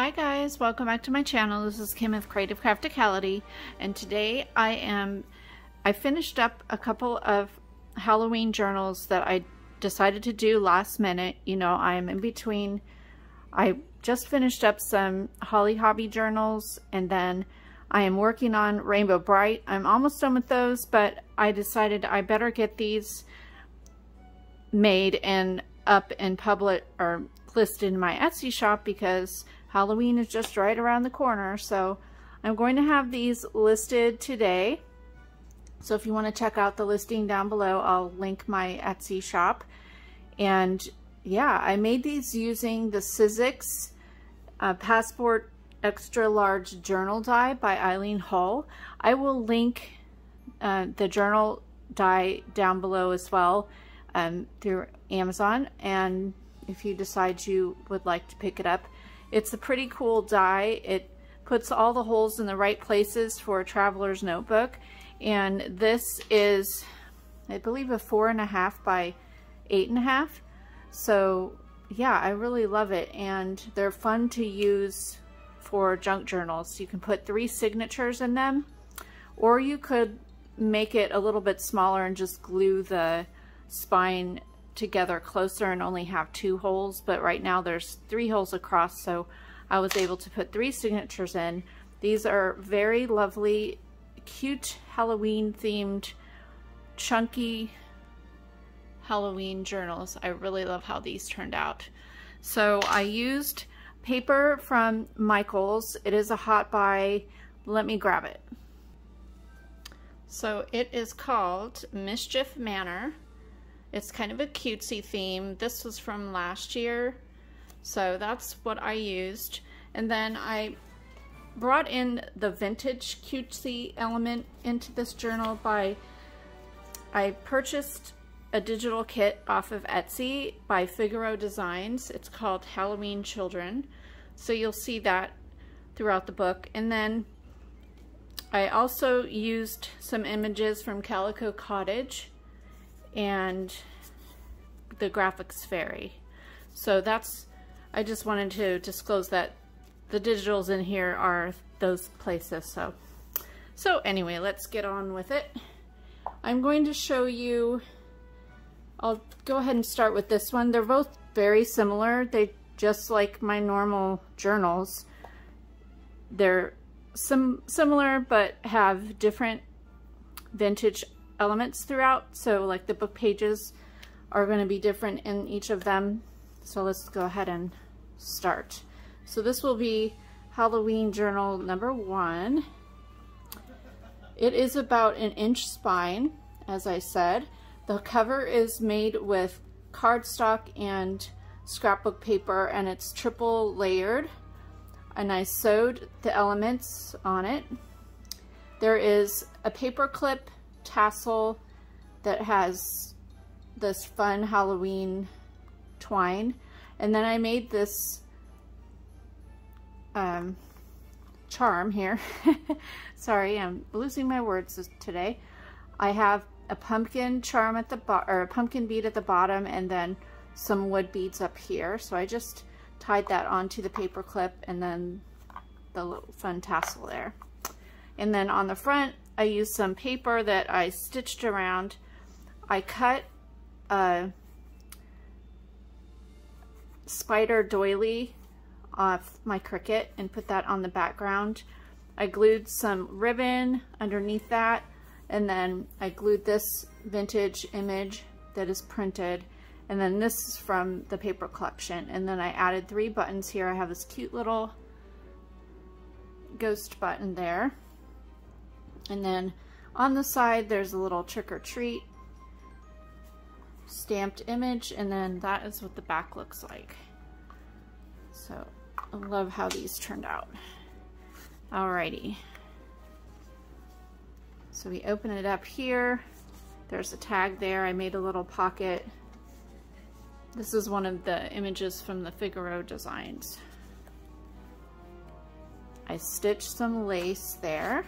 Hi guys, welcome back to my channel. This is Kim with Creative Crafticality, and today I finished up a couple of Halloween journals that I decided to do last minute. You know, I'm in between. I just finished up some Holly Hobby journals, and then I am working on Rainbow Bright. I'm almost done with those, but I decided I better get these made and up and public or listed in my Etsy shop because Halloween is just right around the corner. So I'm going to have these listed today. So if you want to check out the listing down below, I'll link my Etsy shop. And yeah, I made these using the Sizzix Passport Extra Large Journal Die by Eileen Hull. I will link the journal die down below as well through Amazon, and if you decide you would like to pick it up. It's a pretty cool die. It puts all the holes in the right places for a traveler's notebook, and this is, I believe, a 4.5 by 8.5. So yeah, I really love it, and they're fun to use for junk journals. You can put 3 signatures in them, or you could make it a little bit smaller and just glue the spine together closer and only have 2 holes, but right now there's 3 holes across, so I was able to put 3 signatures in. These are very lovely, cute Halloween themed, chunky Halloween journals. I really love how these turned out. So I used paper from Michaels. It is a hot buy. Let me grab it. So it is called Mischief Manor. It's kind of a cutesy theme. This was from last year, so that's what I used. And then I brought in the vintage cutesy element into this journal by, I purchased a digital kit off of Etsy by Figaro Designs. It's called Halloween Children. So you'll see that throughout the book. And then I also used some images from Calico Collage and the Graphics Fairy. So that's, I just wanted to disclose that the digitals in here are those places. So anyway, let's get on with it. I'm going to show you, I'll go ahead and start with this one. They're both very similar. They just like my normal journals. They're similar but have different vintage elements throughout. So like the book pages are going to be different in each of them. So let's go ahead and start. So this will be Halloween journal number 1. It is about 1 inch spine, as I said. The cover is made with cardstock and scrapbook paper, and it's triple layered, and I sewed the elements on it. There is a paper clip tassel that has this fun Halloween twine, and then I made this charm here. Sorry, I'm losing my words today. I have a pumpkin charm at the bottom, or a pumpkin bead at the bottom, and then some wood beads up here. So I just tied that onto the paper clip, and then the little fun tassel there. And then on the front, I used some paper that I stitched around. I cut a spider doily off my Cricut and put that on the background. I glued some ribbon underneath that, and then I glued this vintage image that is printed, and then this is from the paper collection. And then I added 3 buttons here. I have this cute little ghost button there. And then on the side, there's a little trick or treat stamped image, and then that is what the back looks like. So I love how these turned out. Alrighty. So we open it up here. There's a tag there. I made a little pocket. This is one of the images from the Figaro Designs. I stitched some lace there.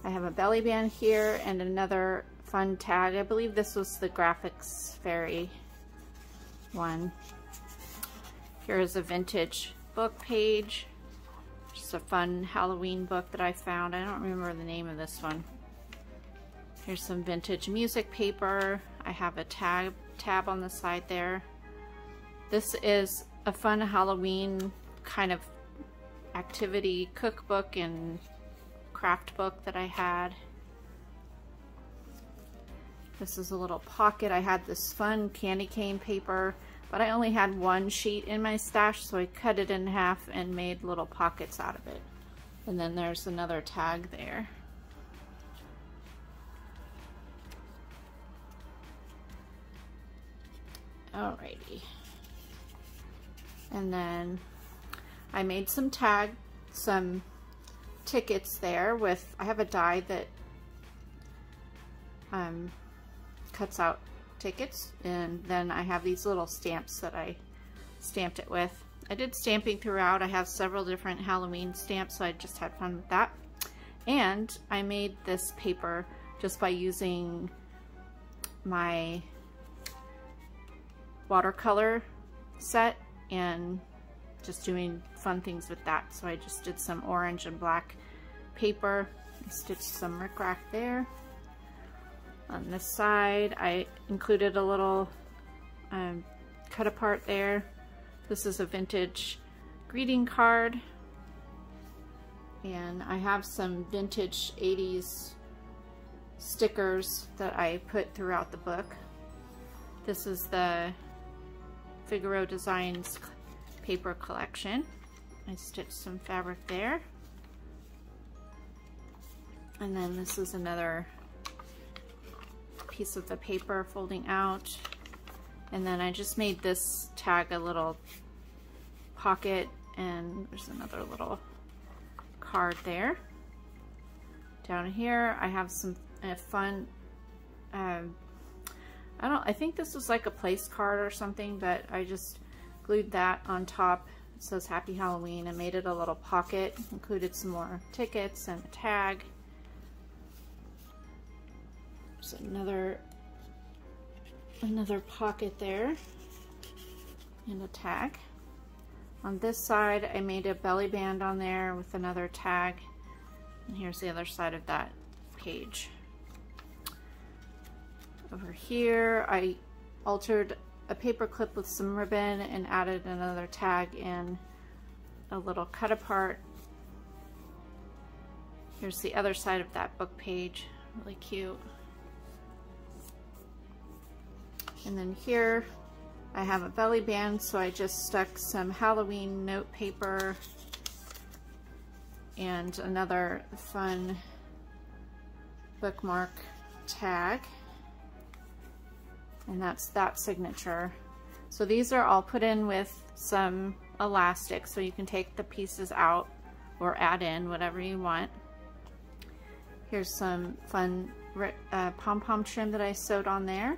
I have a belly band here and another fun tag. I believe this was the Graphics Fairy one. Here is a vintage book page just a fun Halloween book that I found. I don't remember the name of this one. Here's some vintage music paper. I have a tab on the side there. This is a fun Halloween kind of activity cookbook and craft book that I had. This is a little pocket. I had this fun candy cane paper, but I only had one sheet in my stash, so I cut it in half and made little pockets out of it. And then there's another tag there. Alrighty. And then I made some tickets there with, I have a die that cuts out tickets, and then I have these little stamps that I stamped it with. I did stamping throughout. I have several different Halloween stamps, so I just had fun with that. And I made this paper just by using my watercolor set and just doing fun things with that. So I just did some orange and black paper and stitched some rickrack there. On this side, I included a little cut apart there. This is a vintage greeting card. And I have some vintage 80s stickers that I put throughout the book. This is the Figaro Designs paper collection. I stitched some fabric there. And then this is another piece of the paper folding out, and then I just made this tag a little pocket, and there's another little card there. Down here I have some fun I think this was like a place card or something, but I just glued that on top. It says Happy Halloween, and made it a little pocket, included some more tickets and a tag. There's another pocket there and a tag. On this side I made a belly band on there with another tag, and here's the other side of that page. Over here I altered a paper clip with some ribbon and added another tag and a little cut apart. Here's the other side of that book page, really cute. And then here I have a belly band, so I just stuck some Halloween note paper and another fun bookmark tag. And that's that signature. So these are all put in with some elastic, so you can take the pieces out or add in whatever you want. Here's some fun pom-pom trim that I sewed on there.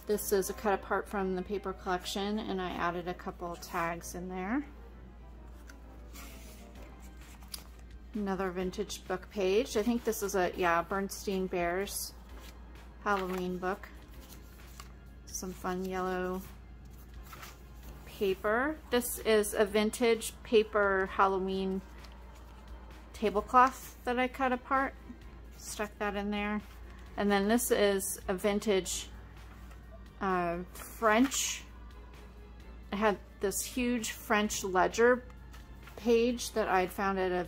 This is a cut apart from the paper collection, and I added a couple tags in there. Another vintage book page. I think this is a, Bernstein Bears Halloween book. Some fun yellow paper. This is a vintage paper Halloween tablecloth that I cut apart. Stuck that in there. And then this is a vintage French. I had this huge French ledger page that I'd found at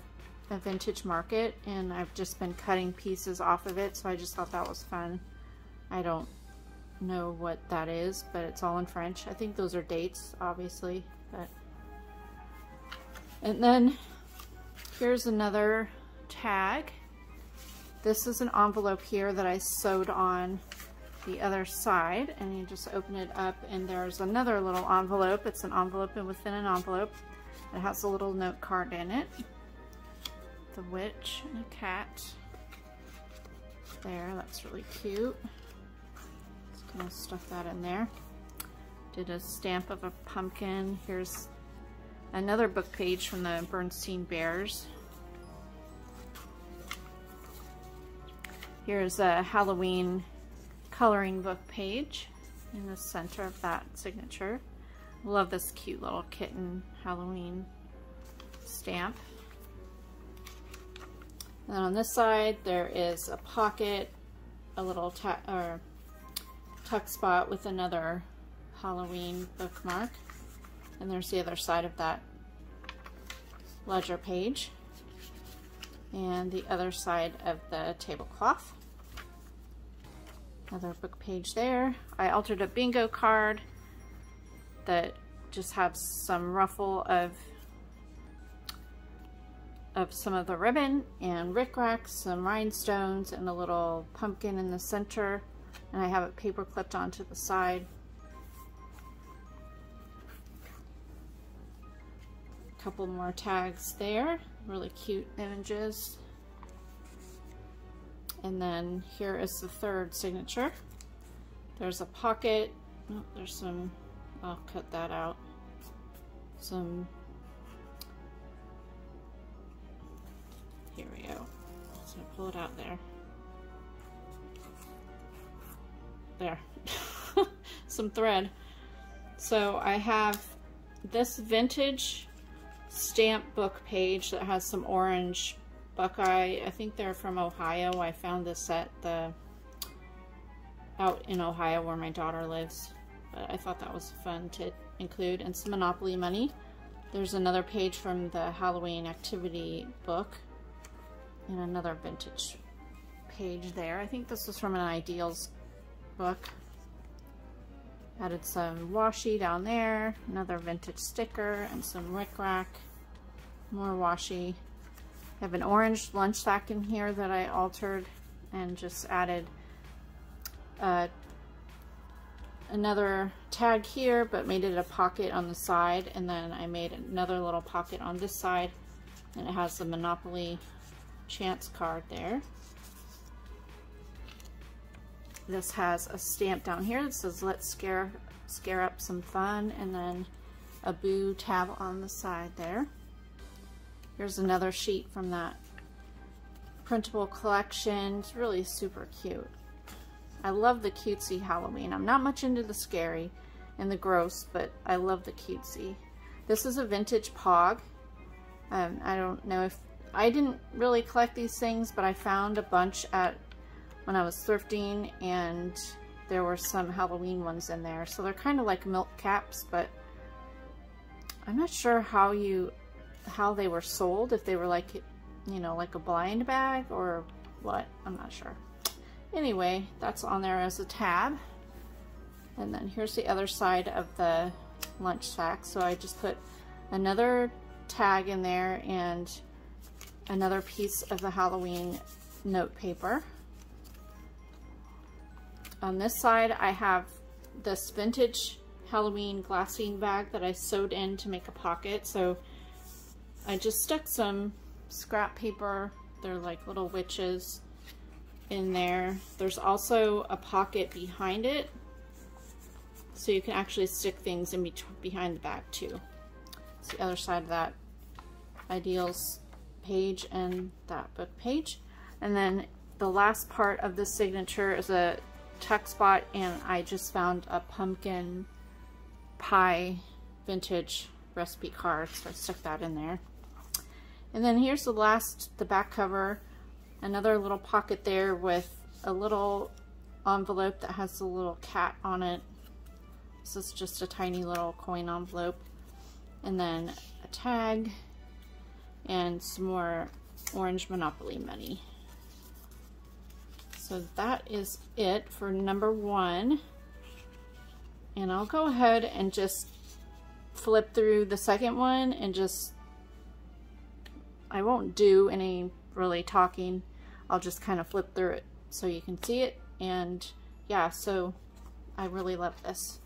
a vintage market, and I've just been cutting pieces off of it, so I just thought that was fun. I don't know what that is, but it's all in French. I think those are dates, obviously. And then here's another tag. This is an envelope here that I sewed on the other side, and you just open it up, and there's another little envelope. It's an envelope within an envelope. It has a little note card in it. The witch and a cat. There, that's really cute. Just gonna stuff that in there. Did a stamp of a pumpkin. Here's another book page from the Bernstein Bears. Here's a Halloween coloring book page in the center of that signature. Love this cute little kitten Halloween stamp. And then on this side there is a pocket, a little tuck spot with another Halloween bookmark. And there's the other side of that ledger page. And the other side of the tablecloth. Another book page there. I altered a bingo card that just has some ruffle of some of the ribbon and rickrack, some rhinestones, and a little pumpkin in the center. And I have it paper clipped onto the side. A couple more tags there, really cute images. And then here is the third signature. There's a pocket. Oh, there's some, I'll cut that out. Some, here we go. So pull it out there. There. Some thread. So I have this vintage stamp book page that has some orange Buckeye. I think they're from Ohio. I found this at out in Ohio where my daughter lives. But I thought that was fun to include. And some Monopoly money. There's another page from the Halloween activity book. And another vintage page there. I think this was from an Ideals book. Added some washi down there. Another vintage sticker and some rickrack. More washi. I have an orange lunch sack in here that I altered and just added another tag here, but made it a pocket on the side, and then I made another little pocket on this side, and it has the Monopoly chance card there. This has a stamp down here that says let's scare up some fun, and then a boo tab on the side there. Here's another sheet from that printable collection. It's really super cute. I love the cutesy Halloween. I'm not much into the scary and the gross, but I love the cutesy. This is a vintage Pog. I don't know if, I didn't really collect these things, but I found a bunch when I was thrifting, and there were some Halloween ones in there. So they're kind of like milk caps, but I'm not sure how they were sold, if they were like, you know, like a blind bag or what, I'm not sure. Anyway, that's on there as a tab. And then here's the other side of the lunch sack. So I just put another tag in there and another piece of the Halloween note paper. On this side, I have this vintage Halloween glassine bag that I sewed in to make a pocket. So I just stuck some scrap paper, they're like little witches, in there. There's also a pocket behind it, so you can actually stick things in behind the bag too. It's the other side of that Ideals page and that book page. And then the last part of the signature is a tuck spot, and I just found a pumpkin pie vintage recipe card, so I stuck that in there. And then here's the back cover, another little pocket there with a little envelope that has a little cat on it. This is just a tiny little coin envelope. And then a tag and some more orange Monopoly money. So that is it for number 1. And I'll go ahead and just flip through the second one and I won't do any really talking. I'll just kind of flip through it so you can see it. And yeah, so I really love this.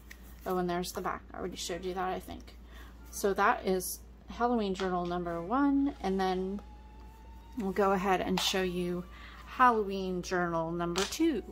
Oh, and there's the back. I already showed you that, I think. So that is Halloween journal number 1. And then we'll go ahead and show you Halloween journal number 2.